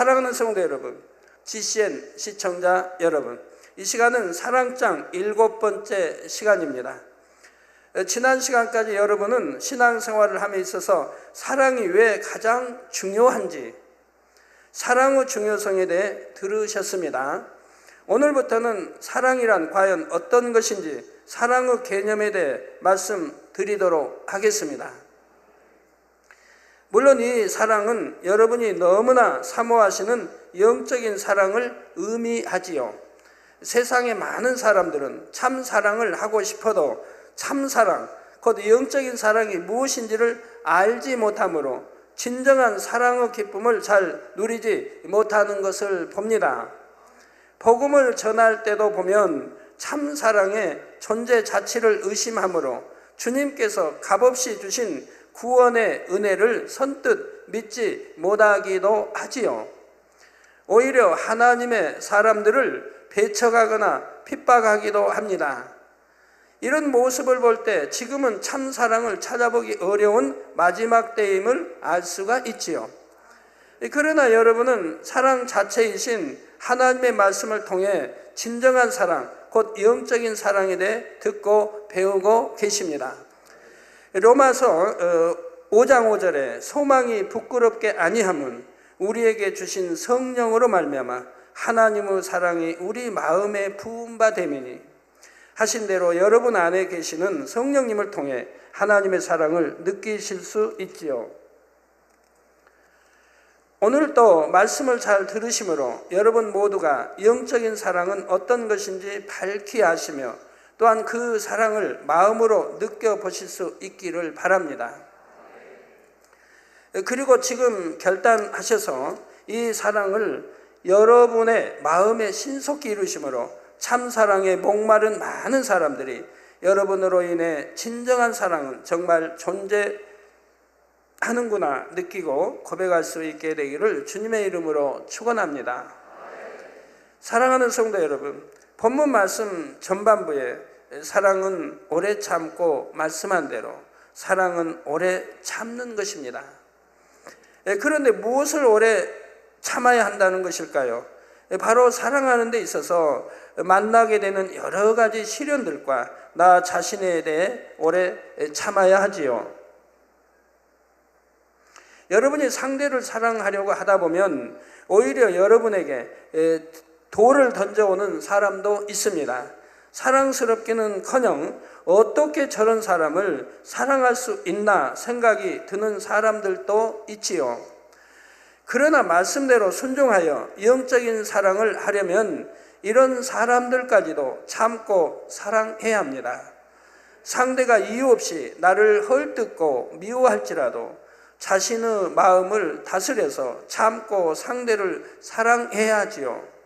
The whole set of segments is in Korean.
사랑하는 성도 여러분, GCN 시청자 여러분, 이 시간은 사랑장 7번째 시간입니다. 지난 시간까지 여러분은 신앙생활을 함에 있어서 사랑이 왜 가장 중요한지, 사랑의 중요성에 대해 들으셨습니다. 오늘부터는 사랑이란 과연 어떤 것인지 사랑의 개념에 대해 말씀드리도록 하겠습니다. 물론 이 사랑은 여러분이 너무나 사모하시는 영적인 사랑을 의미하지요. 세상의 많은 사람들은 참 사랑을 하고 싶어도 참 사랑, 곧 영적인 사랑이 무엇인지를 알지 못하므로 진정한 사랑의 기쁨을 잘 누리지 못하는 것을 봅니다. 복음을 전할 때도 보면 참 사랑의 존재 자체를 의심하므로 주님께서 값없이 주신 구원의 은혜를 선뜻 믿지 못하기도 하지요. 오히려 하나님의 사람들을 배척하거나 핍박하기도 합니다. 이런 모습을 볼 때 지금은 참 사랑을 찾아보기 어려운 마지막 때임을 알 수가 있지요. 그러나 여러분은 사랑 자체이신 하나님의 말씀을 통해 진정한 사랑, 곧 영적인 사랑에 대해 듣고 배우고 계십니다. 로마서 5장 5절에 소망이 부끄럽게 아니함은 우리에게 주신 성령으로 말미암아 하나님의 사랑이 우리 마음에 부은 바 됨이니, 하신 대로 여러분 안에 계시는 성령님을 통해 하나님의 사랑을 느끼실 수 있지요. 오늘도 말씀을 잘 들으심으로 여러분 모두가 영적인 사랑은 어떤 것인지 밝히 아시며 또한 그 사랑을 마음으로 느껴보실 수 있기를 바랍니다. 그리고 지금 결단하셔서 이 사랑을 여러분의 마음에 신속히 이루심으로 참 사랑에 목마른 많은 사람들이 여러분으로 인해 진정한 사랑은 정말 존재하는구나 느끼고 고백할 수 있게 되기를 주님의 이름으로 축원합니다. 사랑하는 성도 여러분, 본문 말씀 전반부에 사랑은 오래 참고 말씀한 대로 사랑은 오래 참는 것입니다. 그런데 무엇을 오래 참아야 한다는 것일까요? 바로 사랑하는 데 있어서 만나게 되는 여러 가지 시련들과 나 자신에 대해 오래 참아야 하지요. 여러분이 상대를 사랑하려고 하다 보면 오히려 여러분에게 돌을 던져오는 사람도 있습니다. 사랑스럽기는커녕 어떻게 저런 사람을 사랑할 수 있나 생각이 드는 사람들도 있지요. 그러나 말씀대로 순종하여 영적인 사랑을 하려면 이런 사람들까지도 참고 사랑해야 합니다. 상대가 이유 없이 나를 헐뜯고 미워할지라도 자신의 마음을 다스려서 참고 상대를 사랑해야 하지요.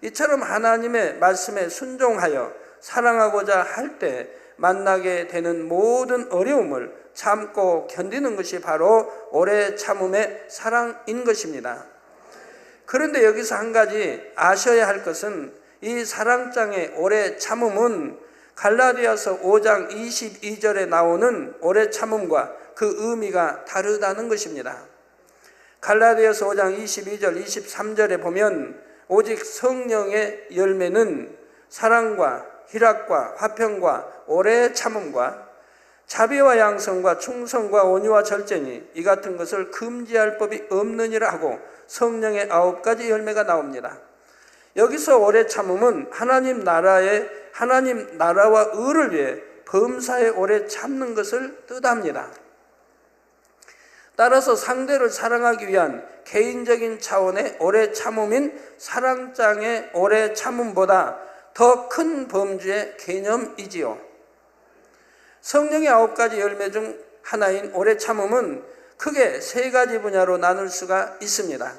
이처럼 하나님의 말씀에 순종하여 사랑하고자 할 때 만나게 되는 모든 어려움을 참고 견디는 것이 바로 오래 참음의 사랑인 것입니다. 그런데 여기서 한 가지 아셔야 할 것은 이 사랑장의 오래 참음은 갈라디아서 5장 22절에 나오는 오래 참음과 그 의미가 다르다는 것입니다. 갈라디아서 5장 22절 23절에 보면 오직 성령의 열매는 사랑과 희락과 화평과 오래 참음과 자비와 양성과 충성과 온유와 절제니 이 같은 것을 금지할 법이 없느니라 하고 성령의 9가지 열매가 나옵니다. 여기서 오래 참음은 하나님 나라와 의를 위해 범사에 오래 참는 것을 뜻합니다. 따라서 상대를 사랑하기 위한 개인적인 차원의 오래 참음인 사랑장의 오래 참음보다 더 큰 범주의 개념이지요. 성령의 9가지 열매 중 하나인 오래 참음은 크게 3가지 분야로 나눌 수가 있습니다.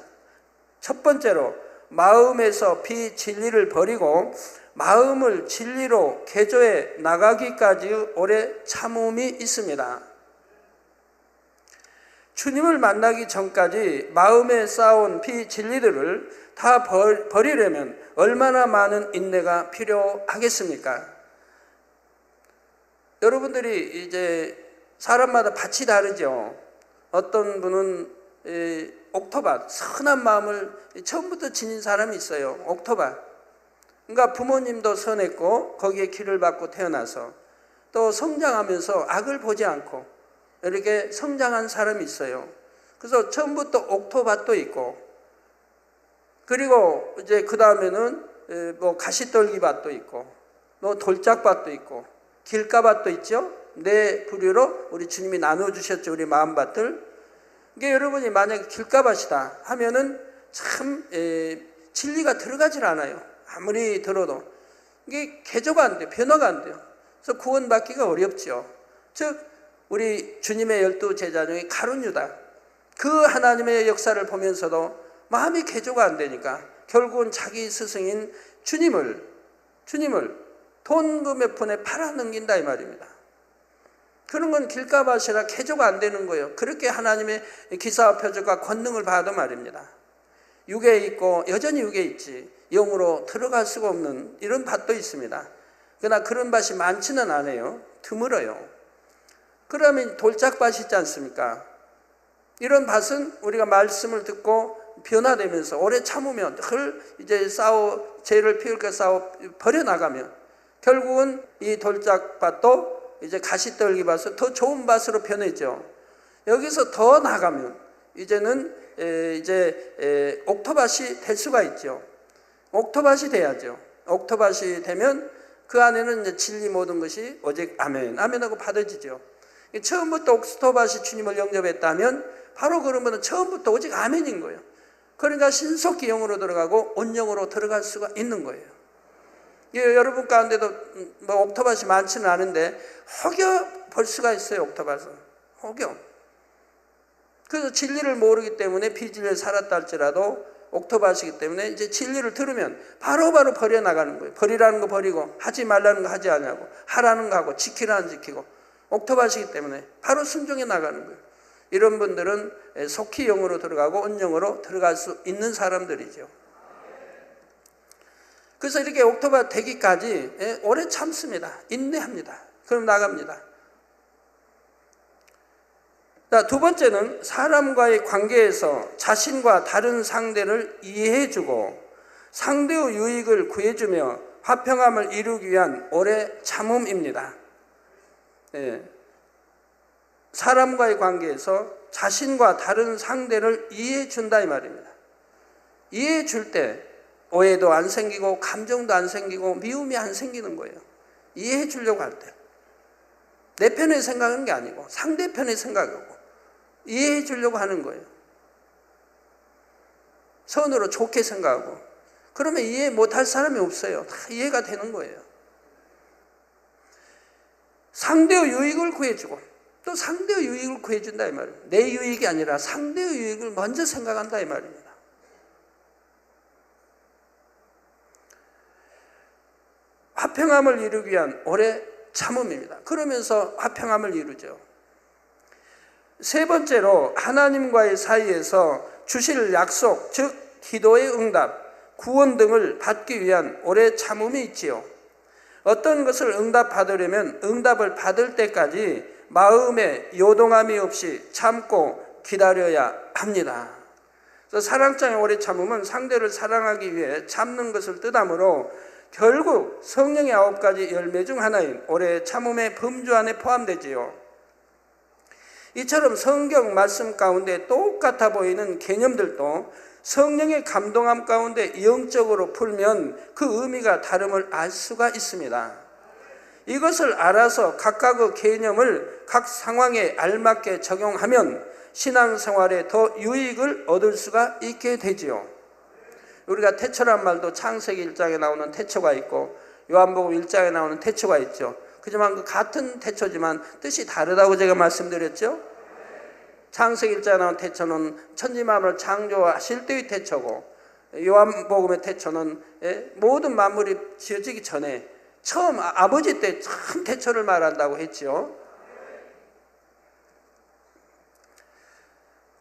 첫 번째로 마음에서 비진리를 버리고 마음을 진리로 개조해 나가기까지의 오래 참음이 있습니다. 주님을 만나기 전까지 마음에 쌓아온 비진리들을 다 버리려면 얼마나 많은 인내가 필요하겠습니까? 여러분들이 이제 사람마다 밭이 다르죠. 어떤 분은 옥토밭, 선한 마음을 처음부터 지닌 사람이 있어요. 옥토밭. 그러니까 부모님도 선했고 거기에 기를 받고 태어나서 또 성장하면서 악을 보지 않고 이렇게 성장한 사람이 있어요. 그래서 처음부터 옥토밭도 있고, 그리고 이제 그 다음에는 뭐 가시떨기밭도 있고, 뭐 돌짝밭도 있고, 길가밭도 있죠. 네 부류로 우리 주님이 나눠주셨죠. 우리 마음밭을. 이게 여러분이 만약에 길가밭이다 하면은 참 진리가 들어가질 않아요. 아무리 들어도 이게 개조가 안 돼요. 변화가 안 돼요. 그래서 구원받기가 어렵죠. 즉 우리 주님의 12 제자 중에 가룟 유다, 그 하나님의 역사를 보면서도 마음이 개조가 안 되니까 결국은 자기 스승인 주님을 돈 그 몇 푼에 팔아넘긴다 이 말입니다. 그런 건 길가밭이라 개조가 안 되는 거예요. 그렇게 하나님의 기사와 표적과 권능을 봐도 말입니다. 육에 있고 여전히 육에 있지 영으로 들어갈 수가 없는 이런 밭도 있습니다. 그러나 그런 밭이 많지는 않아요. 드물어요. 그러면 돌짝밭이 있지 않습니까? 이런 밭은 우리가 말씀을 듣고 변화되면서 오래 참으면 늘 이제 죄를 피울 거 싸워 버려나가면 결국은 이 돌짝밭도 이제 가시떨기밭으로 더 좋은 밭으로 변해죠. 여기서 더 나가면 이제는 옥토밭이 될 수가 있죠. 옥토밭이 돼야죠. 옥토밭이 되면 그 안에는 이제 진리 모든 것이 오직 아멘, 아멘하고 받아지죠. 처음부터 옥토밭이 주님을 영접했다면 바로 그러면 처음부터 오직 아멘인 거예요. 그러니까 신속히 영으로 들어가고 온영으로 들어갈 수가 있는 거예요. 여러분 가운데도 뭐 옥토밭이 많지는 않은데 혹여 볼 수가 있어요. 옥토밭은 혹여. 그래서 진리를 모르기 때문에 비진리를 살았다 할지라도 옥토밭이기 때문에 이제 진리를 들으면 바로바로 버려나가는 거예요. 버리라는 거 버리고 하지 말라는 거 하지 않냐고, 하라는 거 하고 지키라는 거 지키고, 옥토밭이기 때문에 바로 순종해 나가는 거예요. 이런 분들은 속히 영으로 들어가고 온영으로 들어갈 수 있는 사람들이죠. 그래서 이렇게 옥토밭 되기까지 오래 참습니다. 인내합니다. 그럼 나갑니다. 자, 두 번째는 사람과의 관계에서 자신과 다른 상대를 이해해주고 상대의 유익을 구해주며 화평함을 이루기 위한 오래 참음입니다. 사람과의 관계에서 자신과 다른 상대를 이해해준다 이 말입니다. 이해해줄 때 오해도 안 생기고 감정도 안 생기고 미움이 안 생기는 거예요. 이해해주려고 할 때. 내 편에 생각하는 게 아니고 상대편에 생각하고 이해해주려고 하는 거예요. 선으로 좋게 생각하고. 그러면 이해 못할 사람이 없어요. 다 이해가 되는 거예요. 상대의 유익을 구해주고 또 상대의 유익을 구해준다 이 말이에요. 내 유익이 아니라 상대의 유익을 먼저 생각한다 이 말입니다. 화평함을 이루기 위한 오래 참음입니다. 그러면서 화평함을 이루죠. 세 번째로 하나님과의 사이에서 주실 약속, 즉 기도의 응답, 구원 등을 받기 위한 오래 참음이 있지요. 어떤 것을 응답받으려면 응답을 받을 때까지 마음에 요동함이 없이 참고 기다려야 합니다. 그래서 사랑장의 오래 참음은 상대를 사랑하기 위해 참는 것을 뜻하므로 결국 성령의 9가지 열매 중 하나인 오래 참음의 범주 안에 포함되지요. 이처럼 성경 말씀 가운데 똑같아 보이는 개념들도 성령의 감동함 가운데 영적으로 풀면 그 의미가 다름을 알 수가 있습니다. 이것을 알아서 각각의 개념을 각 상황에 알맞게 적용하면 신앙생활에 더 유익을 얻을 수가 있게 되지요. 우리가 태초란 말도 창세기 1장에 나오는 태초가 있고 요한복음 1장에 나오는 태초가 있죠. 그지만 그 같은 태초지만 뜻이 다르다고 제가 말씀드렸죠. 창세기 1장에 나오는 태초는 천지만물을 창조하실 때의 태초고 요한복음의 태초는 모든 만물이 지어지기 전에 처음 아버지 때 참 태초를 말한다고 했죠.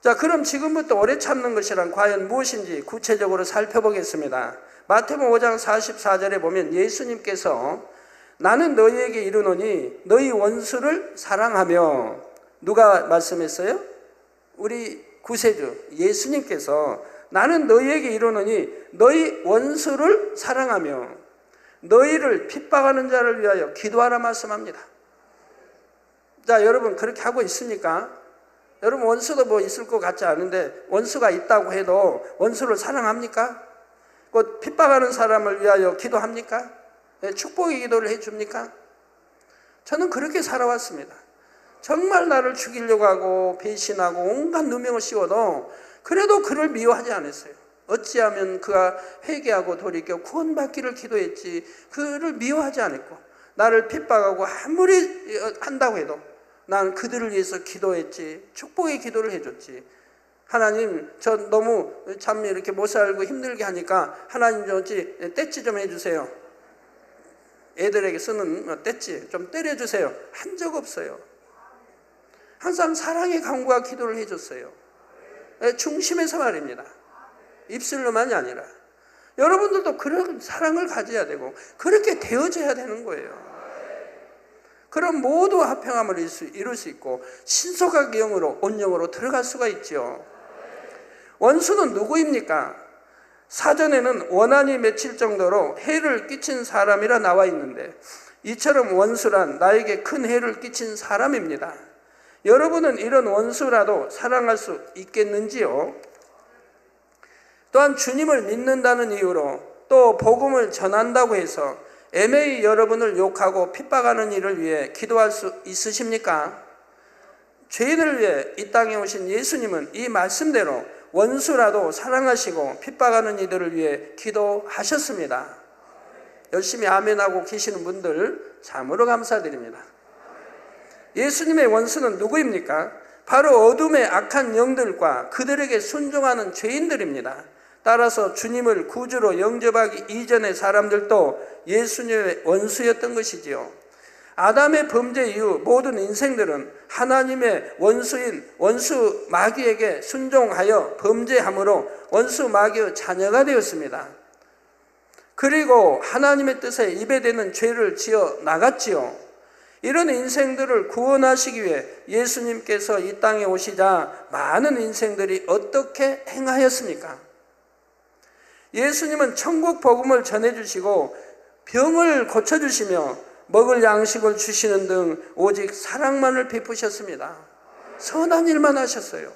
자, 그럼 지금부터 오래 참는 것이란 과연 무엇인지 구체적으로 살펴보겠습니다. 마태복음 5장 44절에 보면 예수님께서 나는 너희에게 이르노니 너희 원수를 사랑하며, 누가 말씀했어요? 우리 구세주 예수님께서 나는 너희에게 이르노니 너희 원수를 사랑하며 너희를 핍박하는 자를 위하여 기도하라 말씀합니다. 자, 여러분 그렇게 하고 있습니까? 여러분 원수도 뭐 있을 것 같지 않은데 원수가 있다고 해도 원수를 사랑합니까? 그 핍박하는 사람을 위하여 기도합니까? 축복의 기도를 해줍니까? 저는 그렇게 살아왔습니다. 정말 나를 죽이려고 하고 배신하고 온갖 누명을 씌워도 그래도 그를 미워하지 않았어요. 어찌하면 그가 회개하고 돌이켜 구원받기를 기도했지 그를 미워하지 않았고, 나를 핍박하고 아무리 한다고 해도 난 그들을 위해서 기도했지, 축복의 기도를 해줬지. 하나님, 저 너무 참 이렇게 못 살고 힘들게 하니까 하나님 좀 떼찌 좀 해주세요. 애들에게 쓰는 떼찌 좀 때려주세요. 한 적 없어요. 항상 사랑의 간구와 기도를 해줬어요. 중심에서 말입니다. 입술로만이 아니라. 여러분들도 그런 사랑을 가져야 되고 그렇게 되어져야 되는 거예요. 그럼 모두 화평함을 이룰 수 있고 신속하게 영으로 온영으로 들어갈 수가 있죠. 원수는 누구입니까? 사전에는 원한이 맺힐 정도로 해를 끼친 사람이라 나와 있는데, 이처럼 원수란 나에게 큰 해를 끼친 사람입니다. 여러분은 이런 원수라도 사랑할 수 있겠는지요? 또한 주님을 믿는다는 이유로 또 복음을 전한다고 해서 애매히 여러분을 욕하고 핍박하는 일을 위해 기도할 수 있으십니까? 죄인을 위해 이 땅에 오신 예수님은 이 말씀대로 원수라도 사랑하시고 핍박하는 이들을 위해 기도하셨습니다. 열심히 아멘하고 계시는 분들 참으로 감사드립니다. 예수님의 원수는 누구입니까? 바로 어둠의 악한 영들과 그들에게 순종하는 죄인들입니다. 따라서 주님을 구주로 영접하기 이전의 사람들도 예수님의 원수였던 것이지요. 아담의 범죄 이후 모든 인생들은 하나님의 원수인 원수 마귀에게 순종하여 범죄함으로 원수 마귀의 자녀가 되었습니다. 그리고 하나님의 뜻에 입에대는 죄를 지어 나갔지요. 이런 인생들을 구원하시기 위해 예수님께서 이 땅에 오시자 많은 인생들이 어떻게 행하였습니까? 예수님은 천국 복음을 전해주시고 병을 고쳐주시며 먹을 양식을 주시는 등 오직 사랑만을 베푸셨습니다. 선한 일만 하셨어요.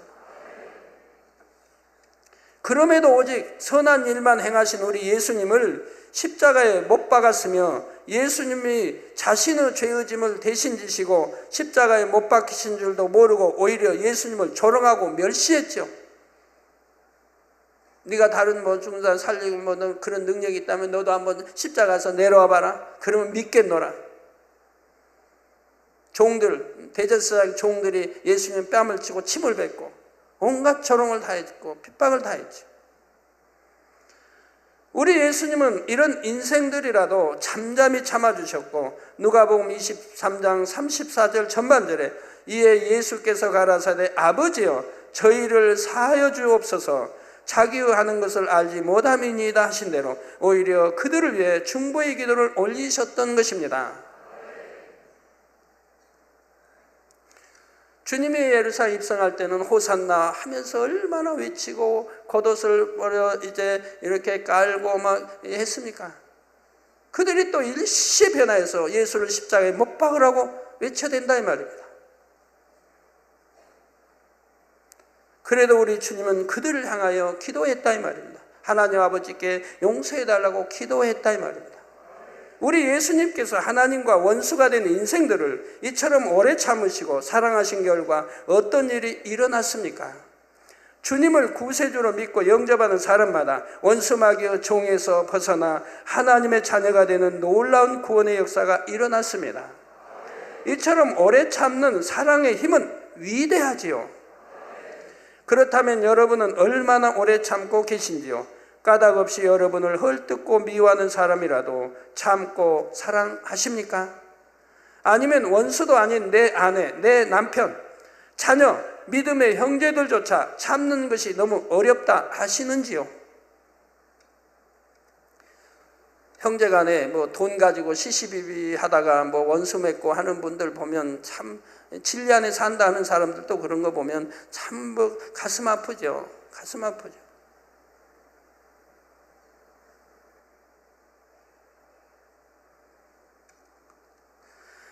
그럼에도 오직 선한 일만 행하신 우리 예수님을 십자가에 못 박았으며 예수님이 자신의 죄의 짐을 대신 지시고 십자가에 못 박히신 줄도 모르고 오히려 예수님을 조롱하고 멸시했죠. 네가 다른 죽은 사람 살리고 그런 능력이 있다면 너도 한번 십자가에서 내려와 봐라. 그러면 믿겠노라. 종들, 대제사장 종들이 예수님 뺨을 치고 침을 뱉고 온갖 조롱을 다 했고 핍박을 다 했죠. 우리 예수님은 이런 인생들이라도 잠잠히 참아주셨고 누가복음 23장 34절 전반절에 이에 예수께서 가라사대 아버지여 저희를 사하여 주옵소서 자기의 하는 것을 알지 못함이니이다 하신 대로 오히려 그들을 위해 중보의 기도를 올리셨던 것입니다. 주님이 예루살렘 입성할 때는 호산나 하면서 얼마나 외치고 겉옷을 버려 이제 이렇게 깔고 막 했습니까? 그들이 또 일시에 변화해서 예수를 십자가에 못 박으라고 외쳐야 된다 이 말입니다. 그래도 우리 주님은 그들을 향하여 기도했다 이 말입니다. 하나님 아버지께 용서해달라고 기도했다 이 말입니다. 우리 예수님께서 하나님과 원수가 된 인생들을 이처럼 오래 참으시고 사랑하신 결과 어떤 일이 일어났습니까? 주님을 구세주로 믿고 영접하는 사람마다 원수 마귀의 종에서 벗어나 하나님의 자녀가 되는 놀라운 구원의 역사가 일어났습니다. 이처럼 오래 참는 사랑의 힘은 위대하지요. 그렇다면 여러분은 얼마나 오래 참고 계신지요? 까닭 없이 여러분을 헐뜯고 미워하는 사람이라도 참고 사랑하십니까? 아니면 원수도 아닌 내 아내, 내 남편, 자녀, 믿음의 형제들조차 참는 것이 너무 어렵다 하시는지요? 형제간에 뭐 돈 가지고 시시비비 하다가 뭐 원수 맺고 하는 분들 보면 참 진리 안에 산다는 사람들도 그런 거 보면 참 뭐 가슴 아프죠. 가슴 아프죠.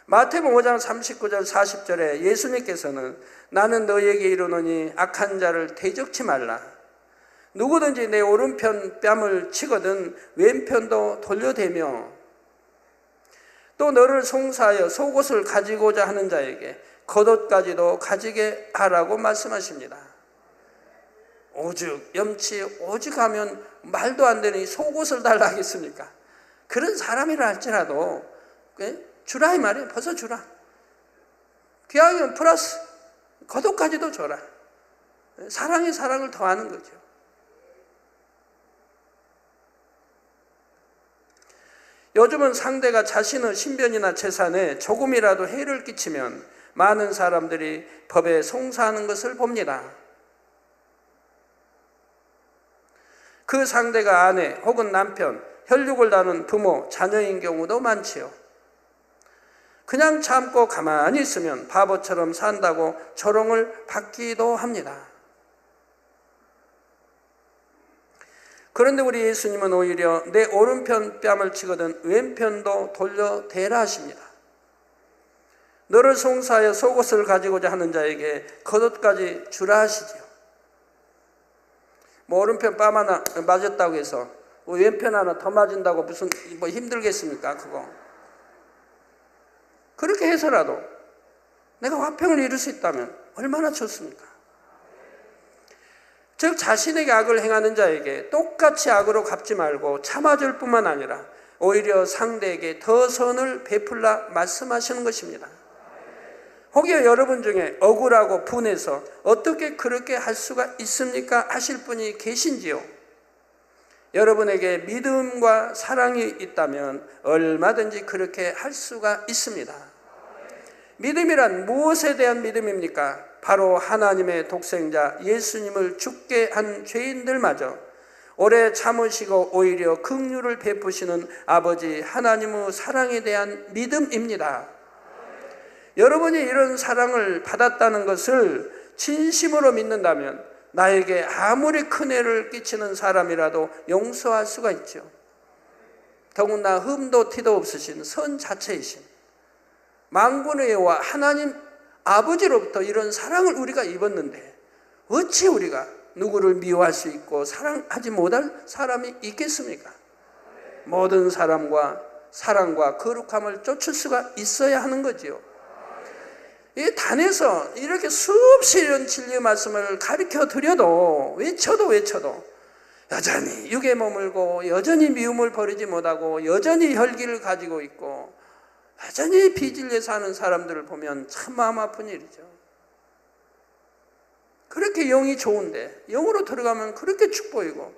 마태복음 5장 39절 40절에 예수님께서는 나는 너희에게 이르노니 악한 자를 대적치 말라. 누구든지 내 오른편 뺨을 치거든 왼편도 돌려대며 또 너를 송사하여 속옷을 가지고자 하는 자에게 겉옷까지도 가지게 하라고 말씀하십니다. 오죽 염치 오죽 하면 말도 안 되는 속옷을 달라 하겠습니까? 그런 사람이라 할지라도 주라 이 말이에요. 벗어주라. 귀하면 플러스 겉옷까지도 줘라. 사랑이 사랑을 더하는 거죠. 요즘은 상대가 자신의 신변이나 재산에 조금이라도 해를 끼치면 많은 사람들이 법에 송사하는 것을 봅니다. 그 상대가 아내 혹은 남편, 혈육을 다룬 부모, 자녀인 경우도 많지요. 그냥 참고 가만히 있으면 바보처럼 산다고 조롱을 받기도 합니다. 그런데 우리 예수님은 오히려 내 오른편 뺨을 치거든 왼편도 돌려대라 하십니다. 너를 송사하여 속옷을 가지고자 하는 자에게 겉옷까지 주라 하시지요. 뭐 오른편 뺨 하나 맞았다고 해서 왼편 하나 더 맞은다고 무슨 뭐 힘들겠습니까? 그거. 그렇게 해서라도 내가 화평을 이룰 수 있다면 얼마나 좋습니까? 즉 자신에게 악을 행하는 자에게 똑같이 악으로 갚지 말고 참아줄 뿐만 아니라 오히려 상대에게 더 선을 베풀라 말씀하시는 것입니다. 혹여 여러분 중에 억울하고 분해서 어떻게 그렇게 할 수가 있습니까? 하실 분이 계신지요? 여러분에게 믿음과 사랑이 있다면 얼마든지 그렇게 할 수가 있습니다. 믿음이란 무엇에 대한 믿음입니까? 바로 하나님의 독생자 예수님을 죽게 한 죄인들마저 오래 참으시고 오히려 긍휼을 베푸시는 아버지 하나님의 사랑에 대한 믿음입니다. 여러분이 이런 사랑을 받았다는 것을 진심으로 믿는다면 나에게 아무리 큰 해를 끼치는 사람이라도 용서할 수가 있죠. 더군다나 흠도 티도 없으신 선 자체이신 만군의 여호와 하나님 아버지로부터 이런 사랑을 우리가 입었는데 어찌 우리가 누구를 미워할 수 있고 사랑하지 못할 사람이 있겠습니까? 모든 사람과 사랑과 거룩함을 쫓을 수가 있어야 하는 거지요. 이 단에서 이렇게 수없이 이런 진리의 말씀을 가르쳐 드려도 외쳐도 여전히 육에 머물고 여전히 미움을 버리지 못하고 여전히 혈기를 가지고 있고 여전히 비질려 사는 사람들을 보면 참 마음 아픈 일이죠. 그렇게 영이 좋은데 영으로 들어가면 그렇게 축복이고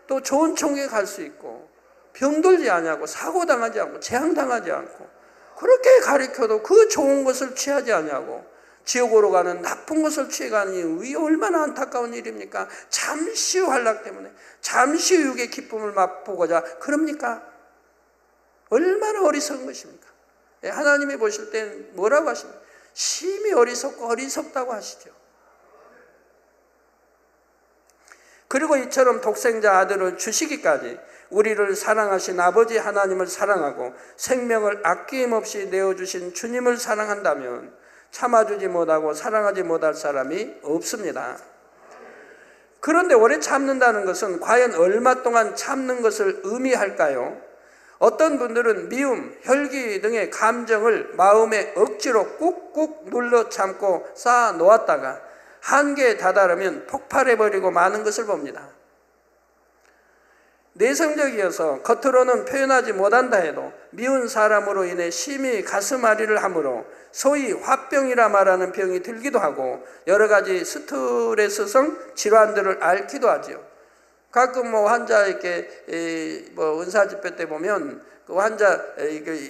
또 좋은 총에 갈 수 있고 병들지 않냐고 사고당하지 않고 재앙당하지 않고 그렇게 가르쳐도 그 좋은 것을 취하지 않냐고 지옥으로 가는 나쁜 것을 취해가니 이 얼마나 안타까운 일입니까? 잠시 후 환락 때문에 잠시 후 육의 기쁨을 맛보고자 그럽니까? 얼마나 어리석은 것입니까? 하나님이 보실 땐 뭐라고 하십니까? 심히 어리석고 어리석다고 하시죠. 그리고 이처럼 독생자 아들을 주시기까지 우리를 사랑하신 아버지 하나님을 사랑하고 생명을 아낌없이 내어주신 주님을 사랑한다면 참아주지 못하고 사랑하지 못할 사람이 없습니다. 그런데 오래 참는다는 것은 과연 얼마 동안 참는 것을 의미할까요? 어떤 분들은 미움, 혈기 등의 감정을 마음에 억지로 꾹꾹 눌러 참고 쌓아 놓았다가 한계에 다다르면 폭발해버리고 마는 것을 봅니다. 내성적이어서 겉으로는 표현하지 못한다 해도 미운 사람으로 인해 심히 가슴앓이를 하므로 소위 화병이라 말하는 병이 들기도 하고 여러 가지 스트레스성 질환들을 앓기도 하죠. 가끔 뭐 환자 이렇게 뭐 은사 집회 때 보면 그 환자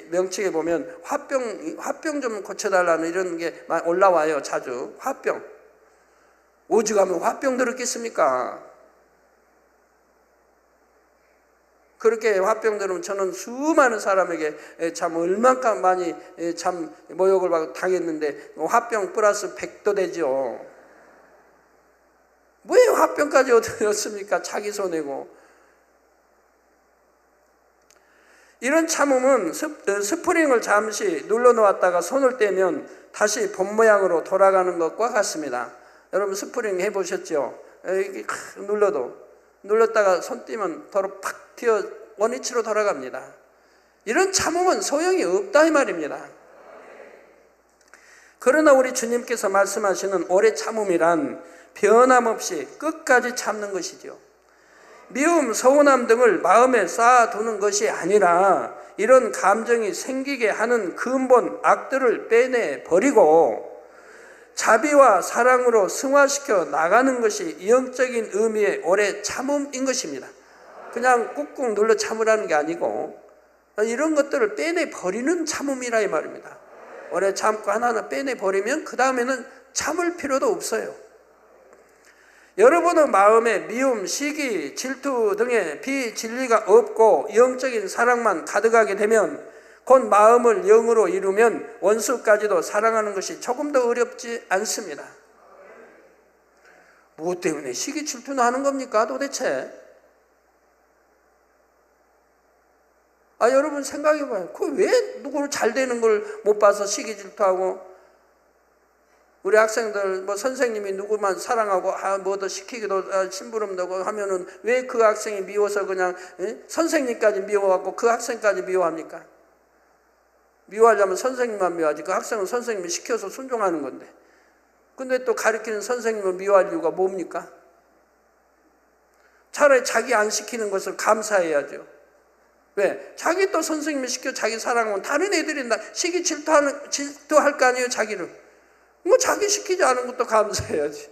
명칭에 보면 화병 좀 고쳐달라는 이런 게 올라와요. 자주 화병. 오죽하면 화병 들었겠습니까? 그렇게 화병 들으면 저는 수많은 사람에게 참 얼마나 많이 참 모욕을 받고 당했는데 화병 플러스 100도 되죠. 왜 화병까지 얻었습니까? 자기 손해고. 이런 참음은 스프링을 잠시 눌러놓았다가 손을 떼면 다시 본 모양으로 돌아가는 것과 같습니다. 여러분 스프링 해보셨죠? 이렇게 눌렀다가 손 떼면 도로 팍 튀어 원위치로 돌아갑니다. 이런 참음은 소용이 없다 이 말입니다. 그러나 우리 주님께서 말씀하시는 오래 참음이란 변함없이 끝까지 참는 것이죠. 미움, 서운함 등을 마음에 쌓아두는 것이 아니라 이런 감정이 생기게 하는 근본 악들을 빼내버리고 자비와 사랑으로 승화시켜 나가는 것이 영적인 의미의 오래 참음인 것입니다. 그냥 꾹꾹 눌러 참으라는 게 아니고 이런 것들을 빼내버리는 참음이라 이 말입니다. 오래 참고 하나하나 빼내버리면 그 다음에는 참을 필요도 없어요. 여러분의 마음에 미움, 시기, 질투 등의 비진리가 없고 영적인 사랑만 가득하게 되면 곧 마음을 영으로 이루면 원수까지도 사랑하는 것이 조금 더 어렵지 않습니다. 무엇 때문에 시기 질투는 하는 겁니까 도대체? 여러분 생각해봐요. 그 왜 누구를 잘 되는 걸 못 봐서 시기 질투하고 우리 학생들 선생님이 누구만 사랑하고 뭐 더 시키기도 심부름되고 하면은 왜 그 학생이 미워서 그냥 선생님까지 미워하고 그 학생까지 미워합니까? 미워하려면 선생님만 미워하지 그 학생은 선생님이 시켜서 순종하는 건데 근데 또 가르치는 선생님을 미워할 이유가 뭡니까? 차라리 자기 안 시키는 것을 감사해야죠. 왜? 자기 또 선생님이 시켜 자기 사랑하면 다른 애들이 시기 질투할 거 아니에요 자기를. 자기 시키지 않은 것도 감사해야지.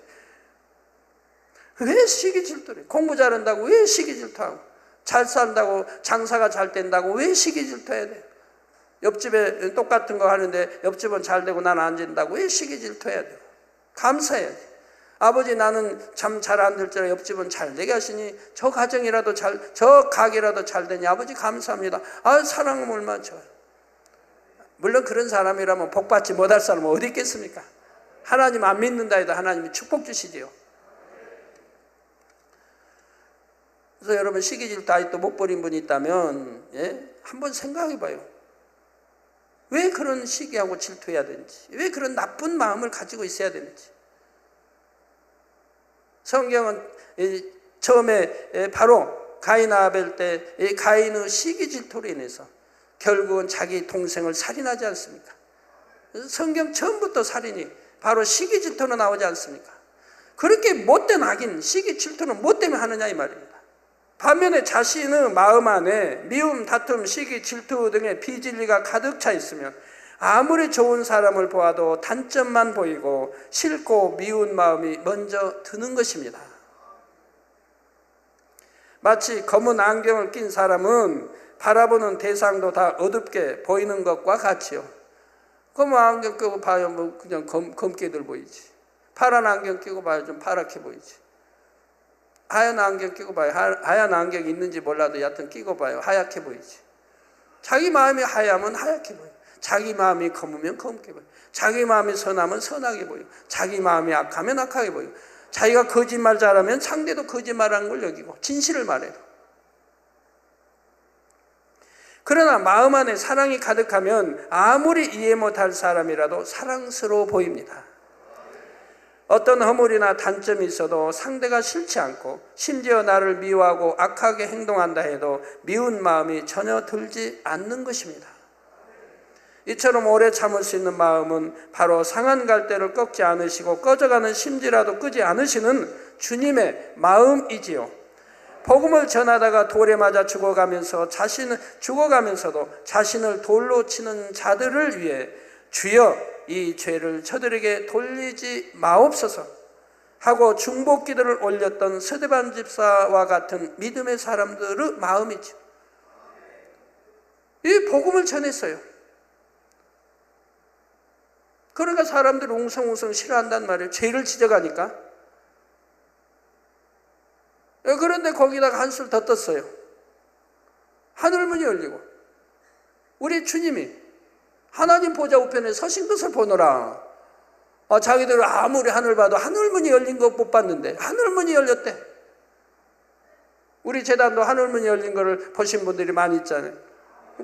왜 시기 질투를? 공부 잘한다고 왜 시기 질투하고? 잘 산다고 장사가 잘 된다고 왜 시기 질투해야 돼? 옆집에 똑같은 거 하는데 옆집은 잘 되고 나는 안 된다고 왜 시기 질투해야 돼? 감사해야지. 아버지 나는 참 잘 안 될 줄 알아 옆집은 잘 되게 하시니 저 가정이라도 저 가게라도 잘 되니 아버지 감사합니다. 사랑하면 얼마나 좋아요. 물론 그런 사람이라면 복받지 못할 사람은 어디 있겠습니까? 하나님 안 믿는다 해도 하나님이 축복 주시지요. 그래서 여러분 시기 질투 아직도 못 버린 분이 있다면 한번 생각해 봐요. 왜 그런 시기하고 질투해야 되는지, 왜 그런 나쁜 마음을 가지고 있어야 되는지. 성경은 처음에 바로 가인 아벨 때 가인의 시기 질투로 인해서 결국은 자기 동생을 살인하지 않습니까? 성경 처음부터 살인이 바로 시기 질투로 나오지 않습니까? 그렇게 못된 악인 시기 질투는 뭐 때문에 하느냐 이 말입니다. 반면에 자신의 마음 안에 미움, 다툼, 시기, 질투 등의 비진리가 가득 차 있으면 아무리 좋은 사람을 보아도 단점만 보이고 싫고 미운 마음이 먼저 드는 것입니다. 마치 검은 안경을 낀 사람은 바라보는 대상도 다 어둡게 보이는 것과 같이요. 검은 안경 끼고 봐요, 그냥 검게들 보이지. 파란 안경 끼고 봐요, 좀 파랗게 보이지. 하얀 안경 끼고 봐요, 하얀 안경이 있는지 몰라도 여하튼 끼고 봐요, 하얗게 보이지. 자기 마음이 하얗면 하얗게 보여요. 자기 마음이 검으면 검게 보여요. 자기 마음이 선하면 선하게 보여요. 자기 마음이 악하면 악하게 보여요. 자기가 거짓말 잘하면 상대도 거짓말한 걸 여기고 진실을 말해요. 그러나 마음 안에 사랑이 가득하면 아무리 이해 못할 사람이라도 사랑스러워 보입니다. 어떤 허물이나 단점이 있어도 상대가 싫지 않고 심지어 나를 미워하고 악하게 행동한다 해도 미운 마음이 전혀 들지 않는 것입니다. 이처럼 오래 참을 수 있는 마음은 바로 상한 갈대를 꺾지 않으시고 꺼져가는 심지라도 끄지 않으시는 주님의 마음이지요. 복음을 전하다가 돌에 맞아 죽어가면서도 자신을 돌로 치는 자들을 위해 주여 이 죄를 저들에게 돌리지 마옵소서 하고 중복 기도를 올렸던 스데반 집사와 같은 믿음의 사람들의 마음이죠. 이 복음을 전했어요. 그러니까 사람들이 웅성웅성 싫어한단 말이에요. 죄를 지적하니까. 그런데 거기다가 한술 더 떴어요. 하늘문이 열리고 우리 주님이 하나님 보좌 우편에 서신 것을 보노라. 자기들 아무리 하늘 봐도 하늘문이 열린 것 못 봤는데 하늘문이 열렸대. 우리 재단도 하늘문이 열린 것을 보신 분들이 많이 있잖아요.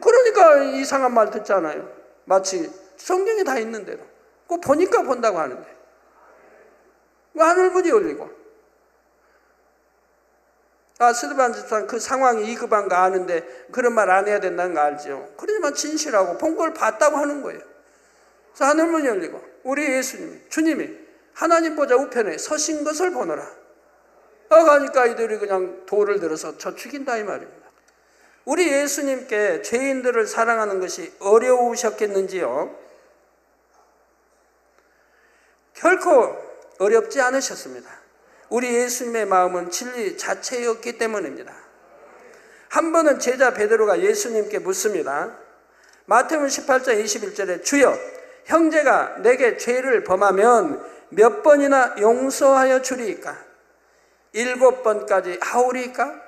그러니까 이상한 말 듣잖아요. 마치 성경에 다 있는데도 꼭 보니까 본다고 하는데 하늘문이 열리고 스데반 집사는 그 상황이 이급한 거 아는데 그런 말 안 해야 된다는 거 알죠. 그러지만 진실하고 본 걸 봤다고 하는 거예요. 그래서 하늘문이 열리고 우리 예수님이 주님이 하나님 보좌 우편에 서신 것을 보노라. 가니까 이들이 그냥 돌을 들어서 저 죽인다 이 말입니다. 우리 예수님께 죄인들을 사랑하는 것이 어려우셨겠는지요? 결코 어렵지 않으셨습니다. 우리 예수님의 마음은 진리 자체였기 때문입니다. 한 번은 제자 베드로가 예수님께 묻습니다. 마태복음 18장 21절에 주여 형제가 내게 죄를 범하면 몇 번이나 용서하여 주리이까? 7번까지 하오리이까?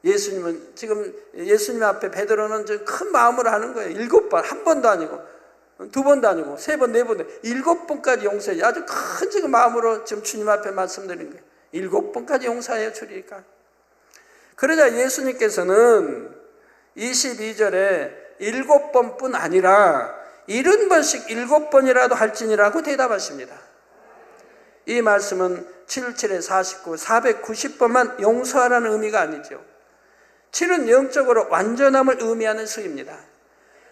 예수님은 지금 예수님 앞에 베드로는 큰 마음으로 하는 거예요. 7번, 한 번도 아니고 2번도 아니고 3번, 4번, 7번까지 용서해. 아주 큰 지금 마음으로 지금 주님 앞에 말씀드린 거예요. 7번까지 용서하여 주리이까? 그러자 예수님께서는 22절에 7번뿐 아니라 70번씩 7번이라도 할지니라고 대답하십니다. 이 말씀은 77에 49, 490번만 용서하라는 의미가 아니죠. 7은 영적으로 완전함을 의미하는 수입니다.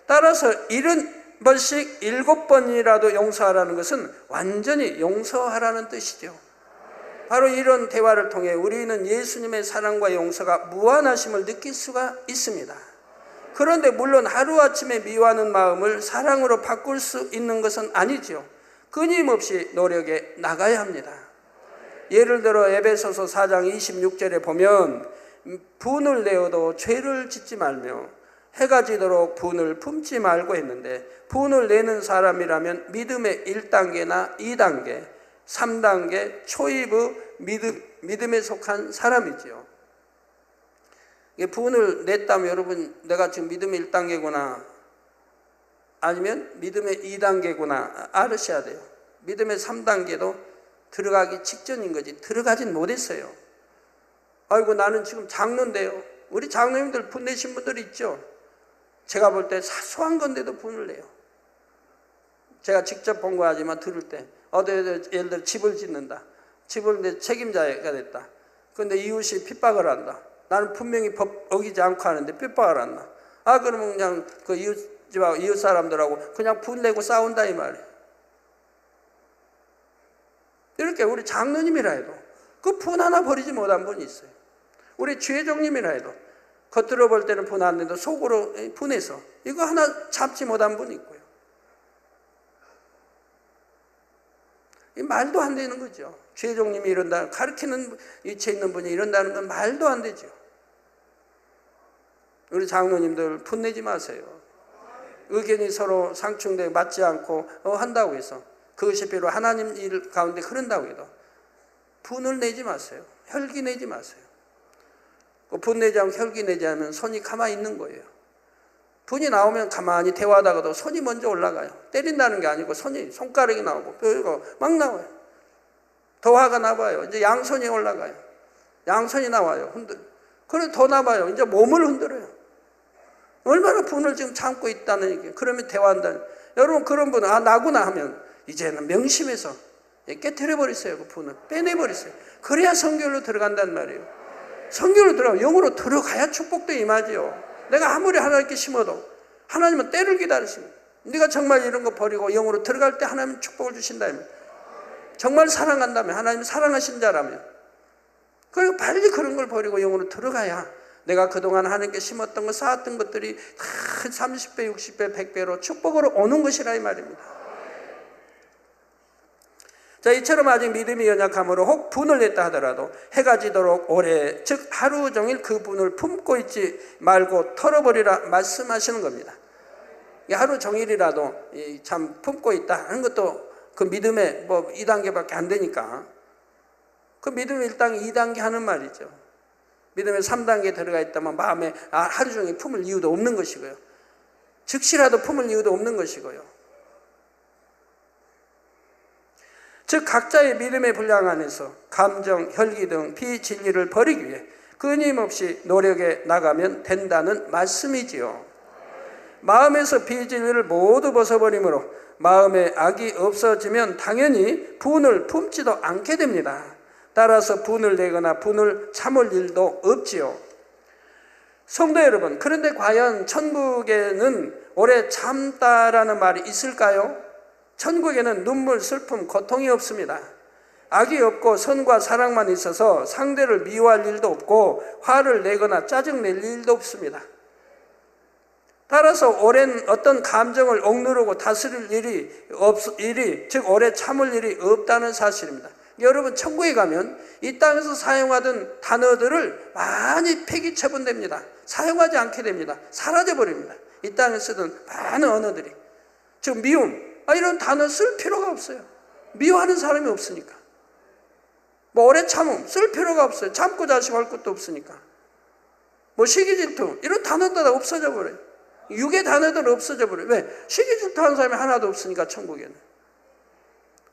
따라서 70번씩 7번이라도 용서하라는 것은 완전히 용서하라는 뜻이죠. 바로 이런 대화를 통해 우리는 예수님의 사랑과 용서가 무한하심을 느낄 수가 있습니다. 그런데 물론 하루아침에 미워하는 마음을 사랑으로 바꿀 수 있는 것은 아니죠. 끊임없이 노력해 나가야 합니다. 예를 들어 에베소서 4장 26절에 보면 분을 내어도 죄를 짓지 말며 해가 지도록 분을 품지 말고 했는데 분을 내는 사람이라면 믿음의 1단계나 2단계, 3단계 초입의 믿음에 속한 사람이지요. 분을 냈다면 여러분 내가 지금 믿음의 1단계구나 아니면 믿음의 2단계구나 알으셔야 돼요. 믿음의 3단계도 들어가기 직전인 거지 들어가진 못했어요. 아이고 나는 지금 장로인데요. 우리 장로님들 분 내신 분들 있죠. 제가 볼 때 사소한 건데도 분을 내요. 제가 직접 본 거 하지만 들을 때 예를 들어 집을 짓는다. 집을 내 책임자가 됐다. 그런데 이웃이 핍박을 한다. 나는 분명히 법 어기지 않고 하는데 핍박을 한다. 그러면 그냥 그 이웃 사람들하고 그냥 분 내고 싸운다 이 말이에요. 이렇게 우리 장로님이라 해도 그 분 하나 버리지 못한 분이 있어요. 우리 주회장님이라 해도 겉으로 볼 때는 분 안 내도 속으로 분해서 이거 하나 잡지 못한 분이 있고요. 이 말도 안 되는 거죠. 주회장님이 이런다, 가르치는 위치에 있는 분이 이런다는 건 말도 안 되죠. 우리 장로님들 분내지 마세요. 의견이 서로 상충되고 맞지 않고 한다고 해서 그것이 비록 하나님 일 가운데 그런다고 해도 분을 내지 마세요. 혈기 내지 마세요. 분 내지 않고 혈기 내지 않으면 손이 가만히 있는 거예요. 분이 나오면 가만히 대화하다가도 손이 먼저 올라가요. 때린다는 게 아니고 손가락이 나오고 뼈가 막 나와요. 더 화가 나봐요. 이제 양손이 올라가요. 양손이 나와요. 그래 더 나봐요. 이제 몸을 흔들어요. 얼마나 분을 지금 참고 있다는 얘기예요. 그러면 대화한다는. 여러분 그런 분은 나구나 하면 이제는 명심해서 깨트려버리세요. 그 분을 빼내버리세요. 그래야 성결로 들어간단 말이에요. 성결로 들어가면 영으로 들어가야 축복도 임하지요. 내가 아무리 하나님께 심어도 하나님은 때를 기다리십니다. 네가 정말 이런 거 버리고 영으로 들어갈 때 하나님은 축복을 주신다면, 정말 사랑한다면, 하나님 사랑하신 자라면, 그리고 빨리 그런 걸 버리고 영으로 들어가야 내가 그동안 하나님께 심었던 거 쌓았던 것들이 다 30배, 60배, 100배로 축복으로 오는 것이라 이 말입니다. 자, 이처럼 아직 믿음이 연약함으로 혹 분을 냈다 하더라도 해가 지도록 오래, 즉 하루 종일 그 분을 품고 있지 말고 털어버리라 말씀하시는 겁니다. 하루 종일이라도 참 품고 있다 하는 것도 그 믿음의 2단계밖에 안 되니까 그 믿음의 1단계, 2단계 하는 말이죠. 믿음의 3단계에 들어가 있다면 마음에 하루 종일 품을 이유도 없는 것이고요. 즉시라도 품을 이유도 없는 것이고요. 즉 각자의 믿음의 분량 안에서 감정, 혈기 등 비진리를 버리기 위해 끊임없이 노력해 나가면 된다는 말씀이지요. 마음에서 비진리를 모두 벗어버리므로 마음에 악이 없어지면 당연히 분을 품지도 않게 됩니다. 따라서 분을 내거나 분을 참을 일도 없지요. 성도 여러분, 그런데 과연 천국에는 오래 참다라는 말이 있을까요? 천국에는 눈물, 슬픔, 고통이 없습니다. 악이 없고 선과 사랑만 있어서 상대를 미워할 일도 없고 화를 내거나 짜증낼 일도 없습니다. 따라서 오랜 어떤 감정을 억누르고 다스릴 일이 즉 오래 참을 일이 없다는 사실입니다. 여러분 천국에 가면 이 땅에서 사용하던 단어들을 많이 폐기 처분됩니다. 사용하지 않게 됩니다. 사라져버립니다. 이 땅에 쓰던 많은 언어들이. 즉 미움, 이런 단어 쓸 필요가 없어요. 미워하는 사람이 없으니까. 오래 참음 쓸 필요가 없어요. 참고 자식할 것도 없으니까. 시기 질투 이런 단어들 다 없어져 버려요. 육의 단어들 없어져 버려요. 왜? 시기 질투하는 사람이 하나도 없으니까 천국에는.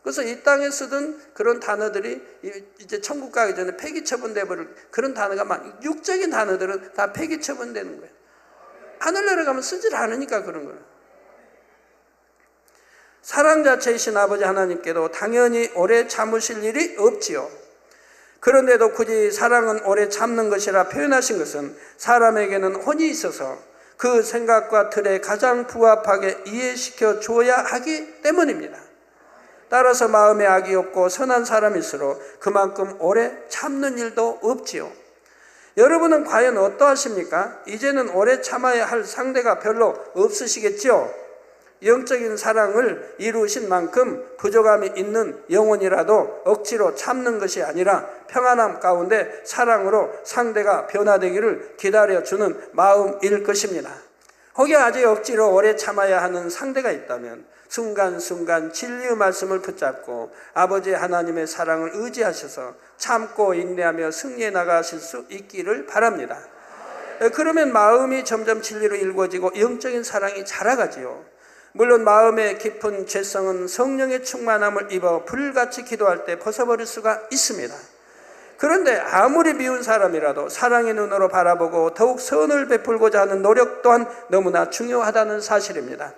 그래서 이 땅에 쓰던 그런 단어들이 이제 천국 가기 전에 폐기 처분돼 버릴 그런 단어가 막 육적인 단어들은 다 폐기 처분되는 거예요. 하늘나라 가면 쓰질 않으니까 그런 거예요. 사랑 자체이신 아버지 하나님께도 당연히 오래 참으실 일이 없지요. 그런데도 굳이 사랑은 오래 참는 것이라 표현하신 것은 사람에게는 혼이 있어서 그 생각과 틀에 가장 부합하게 이해시켜 줘야 하기 때문입니다. 따라서 마음에 악이 없고 선한 사람일수록 그만큼 오래 참는 일도 없지요. 여러분은 과연 어떠하십니까? 이제는 오래 참아야 할 상대가 별로 없으시겠지요? 영적인 사랑을 이루신 만큼 부족함이 있는 영혼이라도 억지로 참는 것이 아니라 평안함 가운데 사랑으로 상대가 변화되기를 기다려주는 마음일 것입니다. 혹여 아직 억지로 오래 참아야 하는 상대가 있다면 순간순간 진리의 말씀을 붙잡고 아버지 하나님의 사랑을 의지하셔서 참고 인내하며 승리해 나가실 수 있기를 바랍니다. 그러면 마음이 점점 진리로 일궈지고 영적인 사랑이 자라가지요. 물론 마음의 깊은 죄성은 성령의 충만함을 입어 불같이 기도할 때 벗어버릴 수가 있습니다. 그런데 아무리 미운 사람이라도 사랑의 눈으로 바라보고 더욱 선을 베풀고자 하는 노력 또한 너무나 중요하다는 사실입니다.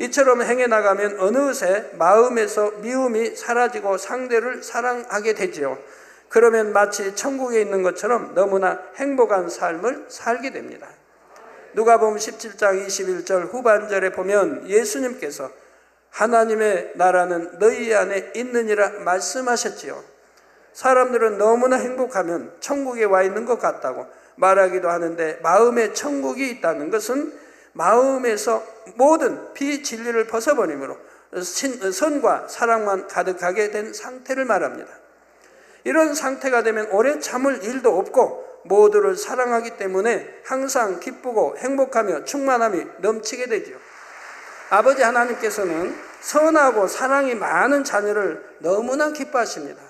이처럼 행해 나가면 어느새 마음에서 미움이 사라지고 상대를 사랑하게 되지요. 그러면 마치 천국에 있는 것처럼 너무나 행복한 삶을 살게 됩니다. 누가복음 17장 21절 후반절에 보면 예수님께서 하나님의 나라는 너희 안에 있느니라 말씀하셨지요. 사람들은 너무나 행복하면 천국에 와 있는 것 같다고 말하기도 하는데 마음에 천국이 있다는 것은 마음에서 모든 비진리를 벗어버림으로 선과 사랑만 가득하게 된 상태를 말합니다. 이런 상태가 되면 오래 참을 일도 없고 모두를 사랑하기 때문에 항상 기쁘고 행복하며 충만함이 넘치게 되죠. 아버지 하나님께서는 선하고 사랑이 많은 자녀를 너무나 기뻐하십니다.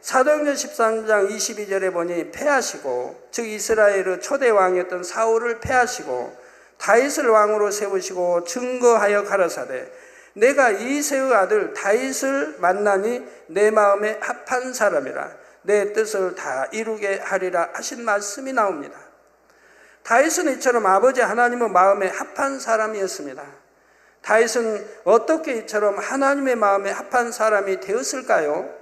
사도행전 13장 22절에 보니 패하시고 즉 이스라엘의 초대 왕이었던 사울을 패하시고 다윗을 왕으로 세우시고 증거하여 가라사대 내가 이새의 아들 다윗을 만나니 내 마음에 합한 사람이라 내 뜻을 다 이루게 하리라 하신 말씀이 나옵니다. 다윗은 이처럼 아버지 하나님의 마음에 합한 사람이었습니다. 다윗은 어떻게 이처럼 하나님의 마음에 합한 사람이 되었을까요?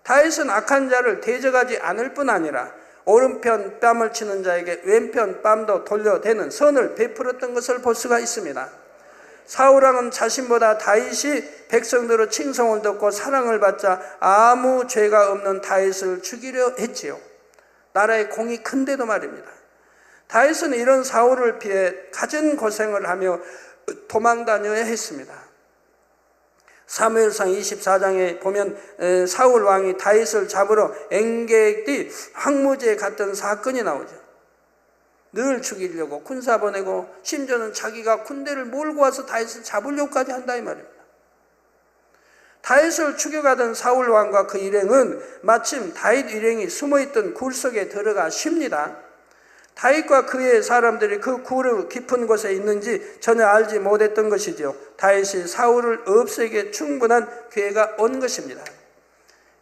다윗은 악한 자를 대적하지 않을 뿐 아니라 오른편 뺨을 치는 자에게 왼편 뺨도 돌려대는 선을 베풀었던 것을 볼 수가 있습니다. 사울왕은 자신보다 다윗이 백성들의 칭송을 듣고 사랑을 받자 아무 죄가 없는 다윗을 죽이려 했지요. 나라의 공이 큰데도 말입니다. 다윗은 이런 사울을 피해 갖은 고생을 하며 도망다녀야 했습니다. 사무엘상 24장에 보면 사울 왕이 다윗을 잡으러 엔게디 황무지에 갔던 사건이 나오죠. 늘 죽이려고 군사 보내고 심지어는 자기가 군대를 몰고 와서 다윗을 잡으려고까지 한다 이 말입니다. 다윗을 죽여가던 사울 왕과 그 일행은 마침 다윗 일행이 숨어있던 굴 속에 들어가 쉽니다. 다윗과 그의 사람들이 그 굴의 깊은 곳에 있는지 전혀 알지 못했던 것이죠. 다윗이 사울을 없애기에 충분한 기회가 온 것입니다.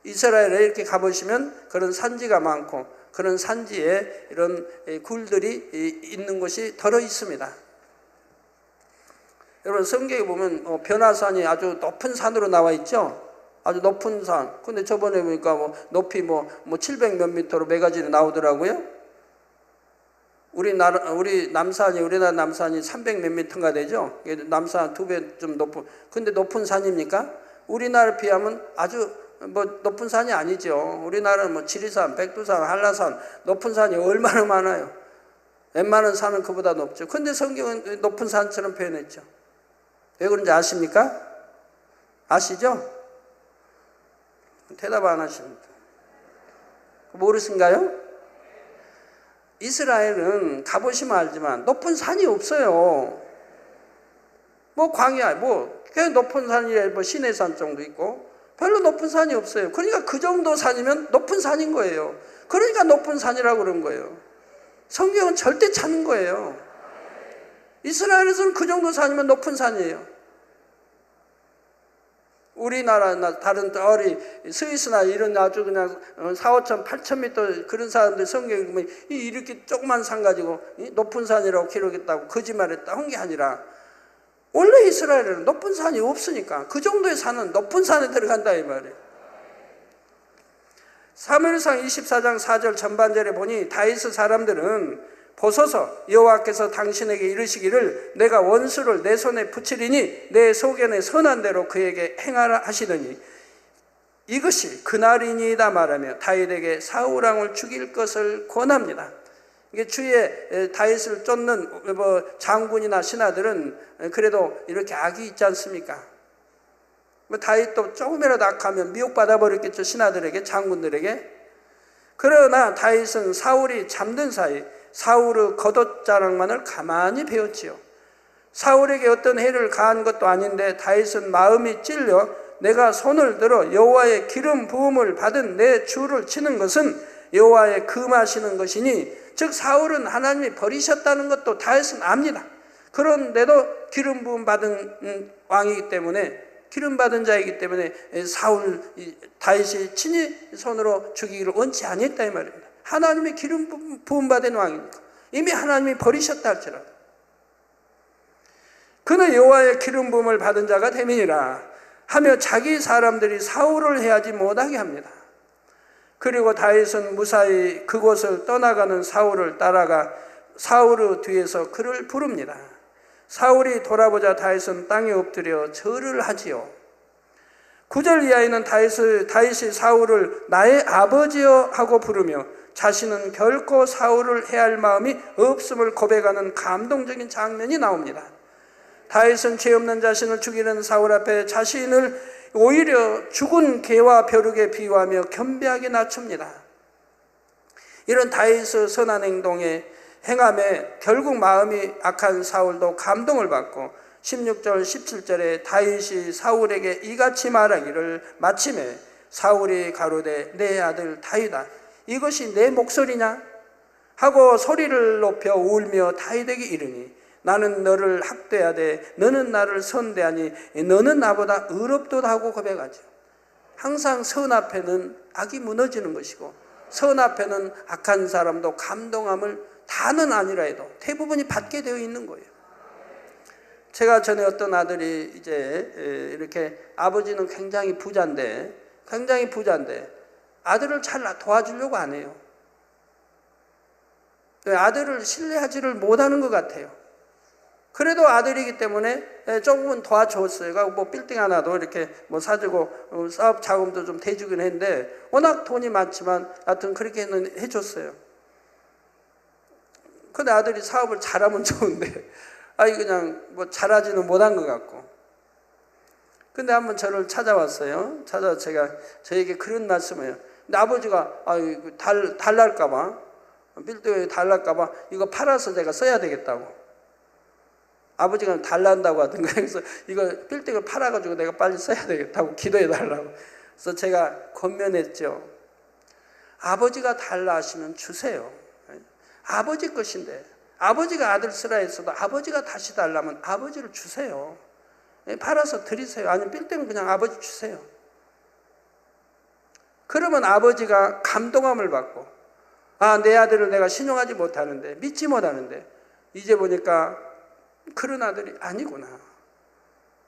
이스라엘에 이렇게 가보시면 그런 산지가 많고 그런 산지에 이런 굴들이 있는 곳이 덜어 있습니다. 여러분 성경에 보면 변화산이 아주 높은 산으로 나와 있죠. 아주 높은 산. 근데 저번에 보니까 높이 700 몇 미터로 매가지로 나오더라고요. 우리 우리나라 남산이 300 몇 미터가 되죠. 남산 2배 좀 높은. 근데 높은 산입니까? 우리나라 비하면 아주 높은 산이 아니죠. 우리나라는 지리산, 백두산, 한라산 높은 산이 얼마나 많아요. 웬만한 산은 그보다 높죠. 근데 성경은 높은 산처럼 표현했죠. 왜 그런지 아십니까? 아시죠? 대답 안 하십니다. 모르신가요? 이스라엘은 가보시면 알지만 높은 산이 없어요. 광야, 꽤 높은 산이래, 시내산 정도 있고, 별로 높은 산이 없어요. 그러니까 그 정도 산이면 높은 산인 거예요. 그러니까 높은 산이라고 그런 거예요. 성경은 절대 찾는 거예요. 이스라엘에서는 그 정도 산이면 높은 산이에요. 우리나라나 다른 스위스나 이런 아주 그냥 4,5천, 8천 미터 그런 사람들 성경에 보면 이렇게 조그만 산 가지고 높은 산이라고 기록했다고 거짓말했다 한 게 아니라 원래 이스라엘에는 높은 산이 없으니까 그 정도의 산은 높은 산에 들어간다 이 말이에요. 사무엘상 24장 4절 전반절에 보니 다윗의 사람들은 보소서 여호와께서 당신에게 이르시기를 내가 원수를 내 손에 붙이리니 내 소견에 선한 대로 그에게 행하라 하시더니 이것이 그날이니이다 말하며 다윗에게 사울 왕을 죽일 것을 권합니다. 이게 주위에 다윗을 쫓는 장군이나 신하들은 그래도 이렇게 악이 있지 않습니까? 다윗도 조금이라도 악하면 미혹받아 버렸겠죠. 신하들에게, 장군들에게. 그러나 다윗은 사울이 잠든 사이 사울의 겉옷자락만을 가만히 배웠지요. 사울에게 어떤 해를 가한 것도 아닌데 다윗은 마음이 찔려 내가 손을 들어 여호와의 기름 부음을 받은 내 주를 치는 것은 여호와의 금하시는 것이니 즉 사울은 하나님이 버리셨다는 것도 다윗은 압니다. 그런데도 기름 부음 받은 왕이기 때문에 기름 받은 자이기 때문에 다윗이 친히 손으로 죽이기를 원치 아니했다 이 말입니다. 하나님이 기름 부음 받은 왕이니까 이미 하나님이 버리셨다 할지라도 그는 여호와의 기름 부음을 받은 자가 됨이니라 하며 자기 사람들이 사울을 해하지 못하게 합니다. 그리고 다윗은 무사히 그곳을 떠나가는 사울을 따라가 사울의 뒤에서 그를 부릅니다. 사울이 돌아보자 다윗은 땅에 엎드려 절을 하지요. 9절 이하에는 다윗이 사울을 나의 아버지여 하고 부르며 자신은 결코 사울을 해할 마음이 없음을 고백하는 감동적인 장면이 나옵니다. 다윗은 죄 없는 자신을 죽이는 사울 앞에 자신을 오히려 죽은 개와 벼룩에 비유하며 겸비하게 낮춥니다. 이런 다윗의 선한 행함에 결국 마음이 악한 사울도 감동을 받고 16절 17절에 다윗이 사울에게 이같이 말하기를 마침에 사울이 가로되 내 아들 다윗아 이것이 내 목소리냐 하고 소리를 높여 울며 다윗에게 이르니 나는 너를 학대하되 너는 나를 선대하니 너는 나보다 의롭도다 하고 고백하죠. 항상 선 앞에는 악이 무너지는 것이고 선 앞에는 악한 사람도 감동함을 다는 아니라 해도 대부분이 받게 되어 있는 거예요. 제가 전에 어떤 아들이 이제 이렇게 아버지는 굉장히 부자인데 아들을 잘 도와주려고 안 해요. 아들을 신뢰하지를 못하는 것 같아요. 그래도 아들이기 때문에 조금은 도와줬어요. 빌딩 하나도 이렇게 사주고 사업 자금도 좀 대주긴 했는데 워낙 돈이 많지만 하여튼 그렇게는 해줬어요. 근데 아들이 사업을 잘하면 좋은데 그냥 잘하지는 못한 것 같고. 근데 한번 저를 찾아왔어요. 찾아와 저에게 그런 말씀을 해요. 근데 아버지가 달날까봐 빌딩에 달날까봐 이거 팔아서 제가 써야 되겠다고. 아버지가 달란다고 하던가. 그래서 이거 빌딩을 팔아가지고 내가 빨리 써야 되겠다고 기도해달라고. 그래서 제가 권면했죠. 아버지가 달라 하시면 주세요. 아버지 것인데, 아버지가 아들 쓰라 했어도 아버지가 다시 달라면 아버지를 주세요. 팔아서 드리세요. 아니면 빌딩은 그냥 아버지 주세요. 그러면 아버지가 감동함을 받고, 아, 내 아들을 내가 신용하지 못하는데, 믿지 못하는데, 이제 보니까 그런 아들이 아니구나.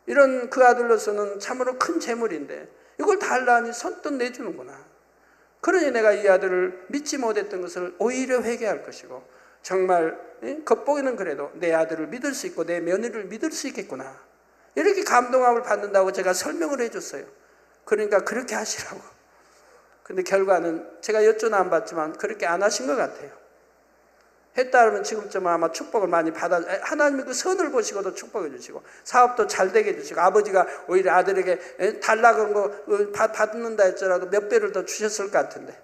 이런 그 아들로서는 참으로 큰 재물인데 이걸 달라니 선뜻 내주는구나. 그러니 내가 이 아들을 믿지 못했던 것을 오히려 회개할 것이고, 정말 겉보기는 그래도 내 아들을 믿을 수 있고 내 며느리를 믿을 수 있겠구나. 이렇게 감동함을 받는다고 제가 설명을 해줬어요. 그러니까 그렇게 하시라고. 근데 결과는 제가 여쭤는 안 받지만 그렇게 안 하신 것 같아요. 했다 그러면 지금쯤 아마 축복을 많이 받아, 하나님이 그 선을 보시고도 축복해 주시고 사업도 잘 되게 해주시고, 아버지가 오히려 아들에게 달라 그런 거 받는다 했더라도 몇 배를 더 주셨을 것 같은데,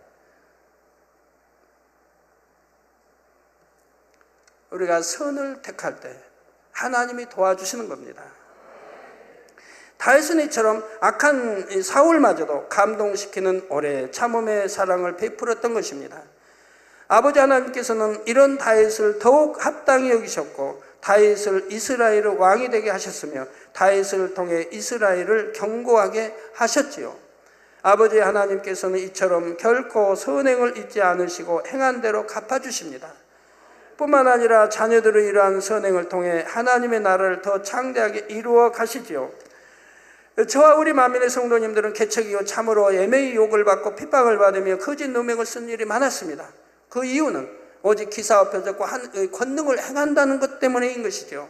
우리가 선을 택할 때 하나님이 도와주시는 겁니다. 다윗은 이처럼 악한 사울마저도 감동시키는 오래 참음의 사랑을 베풀었던 것입니다. 아버지 하나님께서는 이런 다윗을 더욱 합당히 여기셨고 다윗을 이스라엘의 왕이 되게 하셨으며 다윗을 통해 이스라엘을 견고하게 하셨지요. 아버지 하나님께서는 이처럼 결코 선행을 잊지 않으시고 행한 대로 갚아주십니다. 뿐만 아니라 자녀들의 이러한 선행을 통해 하나님의 나라를 더 창대하게 이루어 가시지요. 저와 우리 만민의 성도님들은 개척이고 참으로 애매히 욕을 받고 핍박을 받으며 거짓 누명을 쓴 일이 많았습니다. 그 이유는 오직 기사와 표적과 권능을 행한다는 것 때문인 것이죠.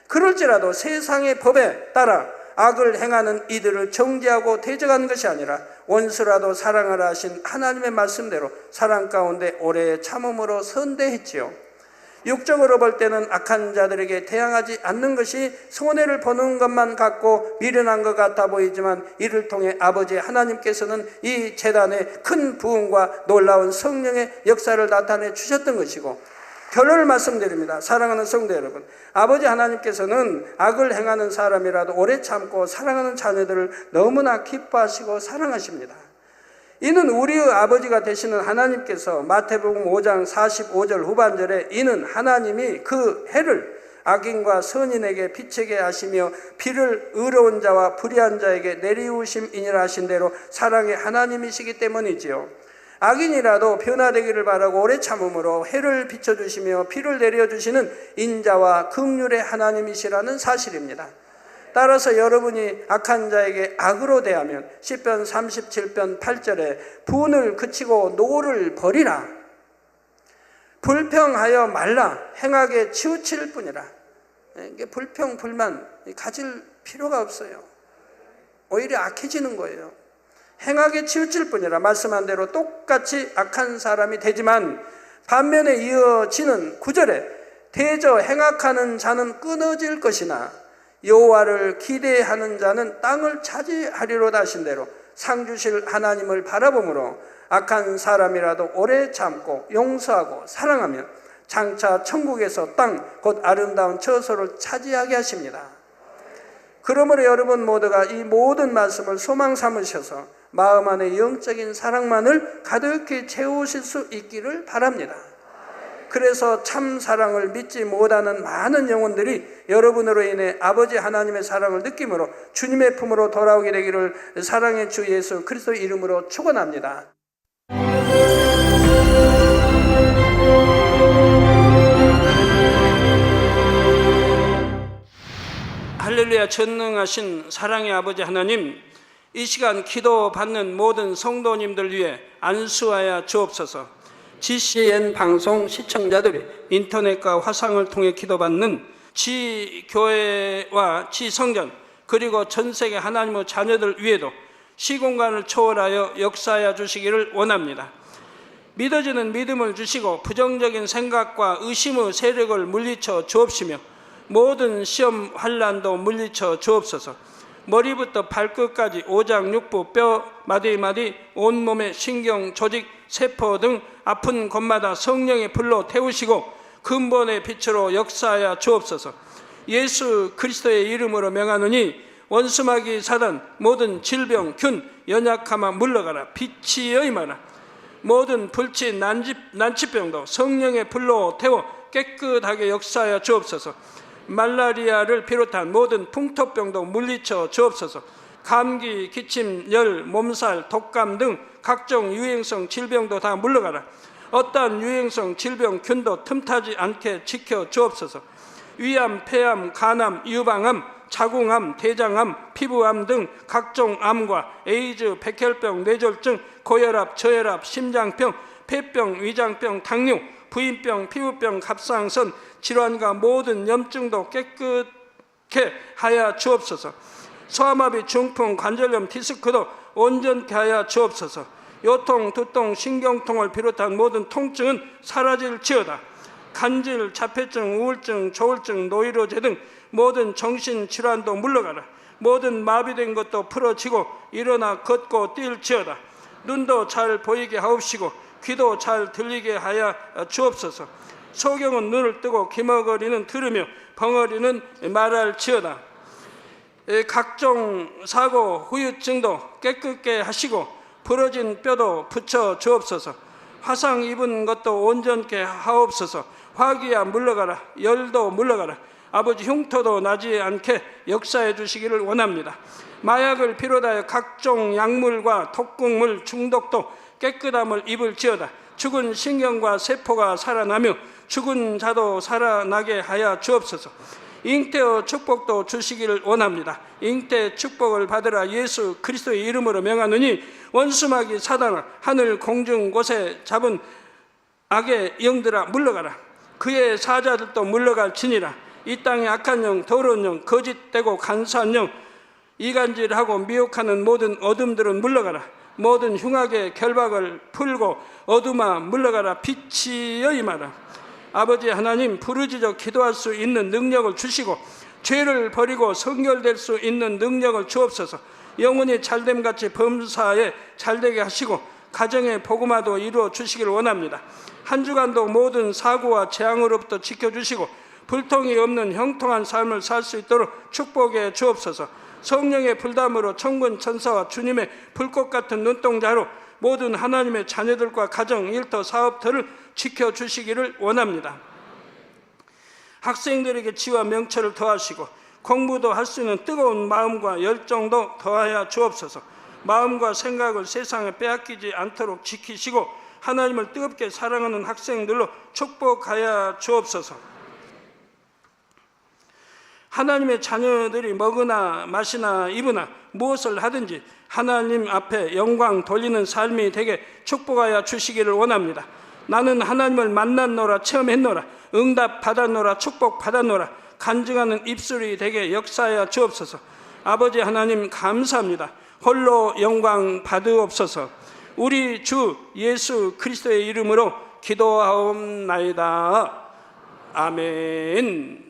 그럴지라도 세상의 법에 따라 악을 행하는 이들을 정죄하고 대적하는 것이 아니라 원수라도 사랑하라 하신 하나님의 말씀대로 사랑 가운데 오래 참음으로 선대했지요. 육적으로 볼 때는 악한 자들에게 대항하지 않는 것이 손해를 보는 것만 같고 미련한 것 같아 보이지만, 이를 통해 아버지 하나님께서는 이 재단에 큰 부흥과 놀라운 성령의 역사를 나타내 주셨던 것이고, 결론을 말씀드립니다. 사랑하는 성도 여러분, 아버지 하나님께서는 악을 행하는 사람이라도 오래 참고 사랑하는 자녀들을 너무나 기뻐하시고 사랑하십니다. 이는 우리의 아버지가 되시는 하나님께서 마태복음 5장 45절 후반절에 이는 하나님이 그 해를 악인과 선인에게 비치게 하시며 비를 의로운 자와 불의한 자에게 내리우심이니라 하신 대로 사랑의 하나님이시기 때문이지요. 악인이라도 변화되기를 바라고 오래 참음으로 해를 비춰주시며 비를 내려주시는 인자와 긍휼의 하나님이시라는 사실입니다. 따라서 여러분이 악한 자에게 악으로 대하면 시편 37편 8절에 분을 그치고 노를 버리라, 불평하여 말라, 행하게 치우칠 뿐이라. 이게 불평 불만 가질 필요가 없어요. 오히려 악해지는 거예요. 행하게 치우칠 뿐이라 말씀한 대로 똑같이 악한 사람이 되지만, 반면에 이어지는 9절에 대저 행악하는 자는 끊어질 것이나 여호와를 기대하는 자는 땅을 차지하리로다 하신 대로 상 주실 하나님을 바라보므로 악한 사람이라도 오래 참고 용서하고 사랑하면 장차 천국에서 땅 곧 아름다운 처소를 차지하게 하십니다. 그러므로 여러분 모두가 이 모든 말씀을 소망 삼으셔서 마음 안에 영적인 사랑만을 가득히 채우실 수 있기를 바랍니다. 그래서 참 사랑을 믿지 못하는 많은 영혼들이 여러분으로 인해 아버지 하나님의 사랑을 느낌으로 주님의 품으로 돌아오게 되기를 사랑의 주 예수 그리스도의 이름으로 축원합니다. 할렐루야. 전능하신 사랑의 아버지 하나님, 이 시간 기도받는 모든 성도님들 위해 안수하여 주옵소서. GCN 방송 시청자들이 인터넷과 화상을 통해 기도받는 지교회와 지성전 그리고 전세계 하나님의 자녀들 위에도 시공간을 초월하여 역사하여 주시기를 원합니다. 믿어지는 믿음을 주시고 부정적인 생각과 의심의 세력을 물리쳐 주옵시며 모든 시험 환난도 물리쳐 주옵소서. 머리부터 발끝까지 오장육부 뼈 마디마디 온몸의 신경 조직 세포 등 아픈 곳마다 성령의 불로 태우시고 근본의 빛으로 역사하여 주옵소서. 예수 그리스도의 이름으로 명하노니 원수마귀 사단 모든 질병 균 연약함아 물러가라. 빛이여 임하라. 모든 불치 난치병도 성령의 불로 태워 깨끗하게 역사하여 주옵소서. 말라리아를 비롯한 모든 풍토병도 물리쳐 주옵소서. 감기, 기침, 열, 몸살, 독감 등 각종 유행성 질병도 다 물러가라. 어떠한 유행성 질병 균도 틈타지 않게 지켜 주옵소서. 위암, 폐암, 간암, 유방암, 자궁암, 대장암, 피부암 등 각종 암과 에이즈, 백혈병, 뇌졸중, 고혈압, 저혈압, 심장병, 폐병, 위장병, 당뇨, 부인병, 피부병, 갑상선 질환과 모든 염증도 깨끗게 하여 주옵소서. 소아마비, 중풍, 관절염, 디스크도 온전케 하여 주옵소서. 요통, 두통, 신경통을 비롯한 모든 통증은 사라질지어다. 간질, 자폐증, 우울증, 조울증, 노이로제 등 모든 정신질환도 물러가라. 모든 마비된 것도 풀어지고 일어나 걷고 뛸지어다. 눈도 잘 보이게 하옵시고 귀도 잘 들리게 하여 주옵소서. 소경은 눈을 뜨고 기머거리는 들으며 벙어리는 말할지어다. 각종 사고, 후유증도 깨끗게 하시고 부러진 뼈도 붙여 주옵소서. 화상 입은 것도 온전케 하옵소서. 화기야 물러가라. 열도 물러가라. 아버지 흉터도 나지 않게 역사해 주시기를 원합니다. 마약을 비롯하여 각종 약물과 독극물 중독도 깨끗함을 입을지어다. 죽은 신경과 세포가 살아나며 죽은 자도 살아나게 하여 주옵소서. 잉태의 축복도 주시기를 원합니다. 잉태 축복을 받으라. 예수 그리스도의 이름으로 명하노니 원수마귀 사단아 하늘 공중 곳에 잡은 악의 영들아 물러가라. 그의 사자들도 물러갈지니라. 이 땅의 악한 영, 더러운 영, 거짓되고 간사한 영, 이간질하고 미혹하는 모든 어둠들은 물러가라. 모든 흉악의 결박을 풀고 어둠아 물러가라. 빛이여 임하라. 아버지 하나님, 부르짖어 기도할 수 있는 능력을 주시고 죄를 버리고 성결될 수 있는 능력을 주옵소서. 영혼이 잘됨같이 범사에 잘되게 하시고 가정의 복음화도 이루어 주시기를 원합니다. 한 주간도 모든 사고와 재앙으로부터 지켜주시고 불통이 없는 형통한 삶을 살 수 있도록 축복해 주옵소서. 성령의 불담으로 천군 천사와 주님의 불꽃 같은 눈동자로 모든 하나님의 자녀들과 가정, 일터, 사업터를 지켜주시기를 원합니다. 학생들에게 지와 명철을 더하시고 공부도 할 수 있는 뜨거운 마음과 열정도 더하여 주옵소서. 마음과 생각을 세상에 빼앗기지 않도록 지키시고 하나님을 뜨겁게 사랑하는 학생들로 축복하여 주옵소서. 하나님의 자녀들이 먹으나 마시나 입으나 무엇을 하든지 하나님 앞에 영광 돌리는 삶이 되게 축복하여 주시기를 원합니다. 나는 하나님을 만났노라, 체험했노라, 응답 받았노라, 축복 받았노라, 간증하는 입술이 되게 역사하여 주옵소서. 아버지 하나님 감사합니다. 홀로 영광 받으옵소서. 우리 주 예수 그리스도의 이름으로 기도하옵나이다. 아멘.